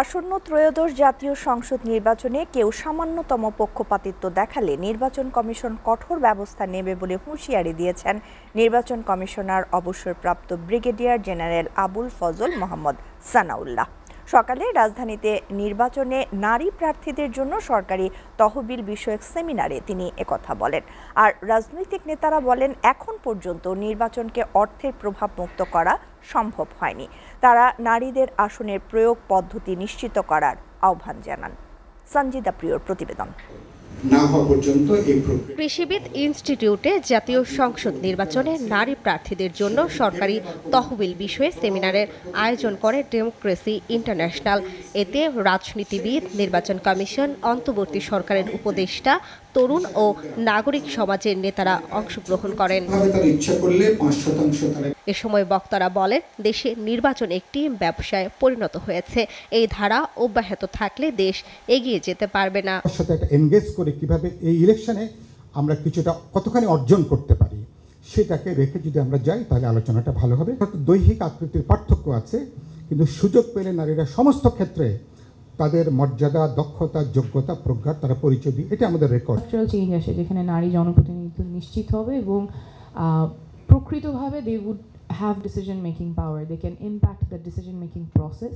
আসন্ন ত্রয়োদশ জাতীয় সংসদ নির্বাচনে কেউ সামান্যতম পক্ষপাতিত্ব দেখালে নির্বাচন কমিশন কঠোর ব্যবস্থা নেবে বলে হুঁশিয়ারি দিয়েছেন নির্বাচন কমিশনার অবসরপ্রাপ্ত ব্রিগেডিয়ার জেনারেল আবুল ফজল মোহাম্মদ সানাউল্লাহ। সকালে রাজধানীতে নির্বাচনে নারী প্রার্থীদের জন্য সরকারি তহবিল বিষয়ক সেমিনারে তিনি একথা বলেন। আর রাজনৈতিক নেতারা বলেন, এখন পর্যন্ত নির্বাচনকে অর্থের প্রভাব মুক্ত করা সম্ভব হয়নি। তারা নারীদের আসনের প্রয়োগ পদ্ধতি নিশ্চিত করার আহ্বান জানান। সঞ্জিদা প্রিয়র প্রতিবেদন। কৃষিবিদ ইনস্টিটিউটে জাতীয় সংসদ নির্বাচনে নারী প্রার্থীদের জন্য সরকারি তহবিল বিষয়ে সেমিনারের আয়োজন করে ডেমোক্রেসি ইন্টারন্যাশনাল। এতে রাজনীতিবিদ, নির্বাচন কমিশন, অন্তর্বর্তী সরকারের উপদেষ্টা, তরুণ ও নাগরিক সমাজের নেতারা অংশগ্রহণ করেন। এ সময় বক্তারা বলেন, দেশে নির্বাচন একটি ব্যবসায় পরিণত হয়েছে। এই ধারা অব্যাহত থাকলে দেশ এগিয়ে যেতে পারবে না। এনগেজ করে কিভাবে এই ইলেকশনে আমরা কিছুটা কতখানি অর্জন করতে পারি সেটাকে রেখে যদি আমরা যাই তাহলে আলোচনাটা ভালো হবে। দৈহিক আকৃতির পার্থক্য আছে, কিন্তু সুযোগ পেলে নারীরা সমস্ত ক্ষেত্রে তাদের মর্যাদা, দক্ষতা, যোগ্যতা, প্রজ্ঞার তারা পরিচয় দিই। এটা আমাদের রেকর্ড। চেঞ্জ আসে যেখানে নারী জনপ্রতিনিধিত্ব নিশ্চিত হবে এবং প্রকৃতভাবে they would have decision making power, they can impact the decision making process.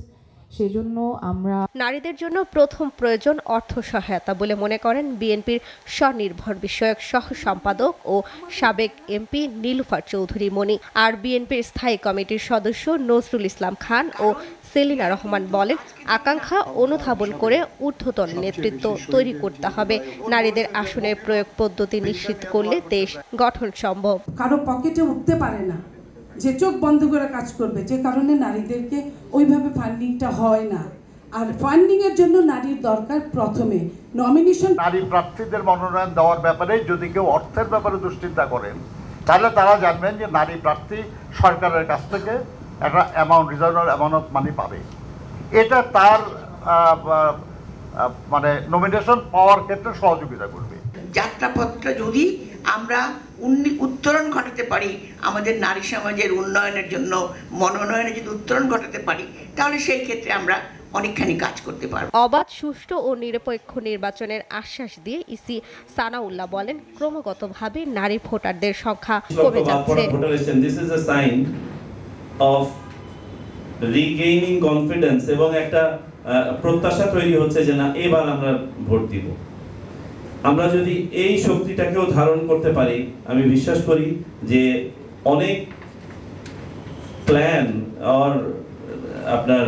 সেজন্য আমরা নারীদের জন্য প্রথম প্রয়োজন অর্থ সহায়তা বলে মনে করেন বিএনপির স্বনির্ভর বিষয়ক সহ সম্পাদক ও সাবেক এমপি নীলুফার চৌধুরী মনি। আর বিএনপির স্থায়ী কমিটির সদস্য নজরুল ইসলাম খান ও সেলিনা রহমান বলেন, আকাঙ্ক্ষা অনুধাবন করে ঊর্ধ্বতন নেতৃত্ব তৈরি করতে হবে। নারীদের আসনের প্রয়োগ পদ্ধতি নিশ্চিত করলে দেশ গঠন সম্ভব। কারো পকেটে উঠতে পারে না, যে চোখ বন্ধ করে কাজ করবে, যে কারণে নারীদেরকে ওইভাবে ফান্ডিংটা হয় না। আর ফান্ডিং এর জন্য নারীর দরকার প্রথমে নমিনেশন। নারী প্রার্থীদের মনোনয়ন দেওয়ার ব্যাপারে যদি কেউ অর্থের ব্যাপারে দুশ্চিন্তা করেন, তাহলে তারা জানবেন যে নারী প্রার্থী সরকারের কাছ থেকে একটা অ্যামাউন্ট, রিজার্ভ অ্যামাউন্ট মানি পাবে। এটা তার মানে নমিনেশন পাওয়ার ক্ষেত্রে সহযোগিতা করবে। যাত্রাপথটা যদি আমরা উত্তরণ ঘটাতে পারি, আমাদের নারী সমাজের উন্নয়নের জন্য মনোনয়নে যদি উত্তরণ ঘটাতে পারি, তাহলে সেই ক্ষেত্রে আমরা অনেকখানি কাজ করতে পারব। অবাধ, সুষ্ঠু ও নিরপেক্ষ নির্বাচনের আশ্বাস দিয়ে ইসি সানাউল্লাহ বলেন, ক্রমাগতভাবে নারী ভোটারদের সংখ্যা কমে যাচ্ছে। This is a sign of regaining confidence এবং একটা প্রত্যাশা তৈরি হচ্ছে যে না, এবার আমরা ভোট দিব। আমরা যদি এই শক্তিটাকেও ধারণ করতে পারি, আমি বিশ্বাস করি যে অনেক প্ল্যান আর আপনার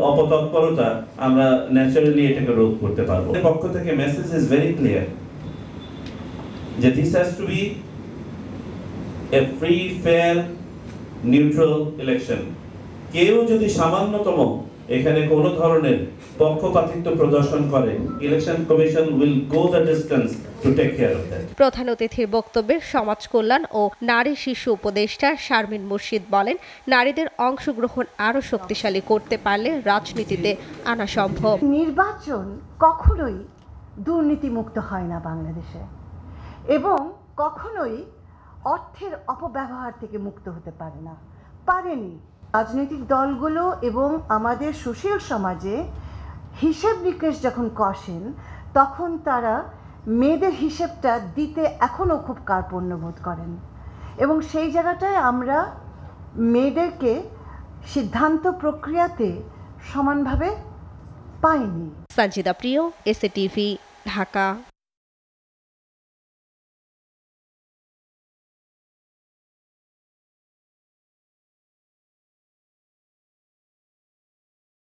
অপতৎপরতা আমরা ন্যাচারালি এটাকে রোধ করতে পারবো। পক্ষ থেকে মেসেজ ইজ ভেরি ক্লিয়ার যে this has to be a free, fair, neutral election. কেউ যদি সামান্যতম এখানে কোনো ধরনের পক্ষপাতিত্ব প্রদর্শন করে, election commission will go the distance to take care of that. প্রধান অতিথির বক্তব্যে সমাজ কল্যাণ ও নারী শিশু উপদেষ্টা শারমিন মুর্শিদ বলেন, নারীদের অংশগ্রহণ আরো শক্তিশালী করতে পারলে রাজনীতিতে আনা সম্ভব। নির্বাচন কখনোই দুর্নীতিমুক্ত হয় না বাংলাদেশে, এবং কখনোই অর্থের অপব্যবহার থেকে মুক্ত হতে পারে না, পারেনি। রাজনৈতিক দলগুলো এবং আমাদের সুশীল সমাজে হিসেব নিকেশ যখন কষেন, তখন তারা মেয়েদের হিসেবটা দিতে এখনও খুব কার্পণ্য বোধ করেন, এবং সেই জায়গাটায় আমরা মেয়েদেরকে সিদ্ধান্ত প্রক্রিয়াতে সমানভাবে পাইনি। সঞ্জিদা প্রিয়, এসএ টিভি, ঢাকা।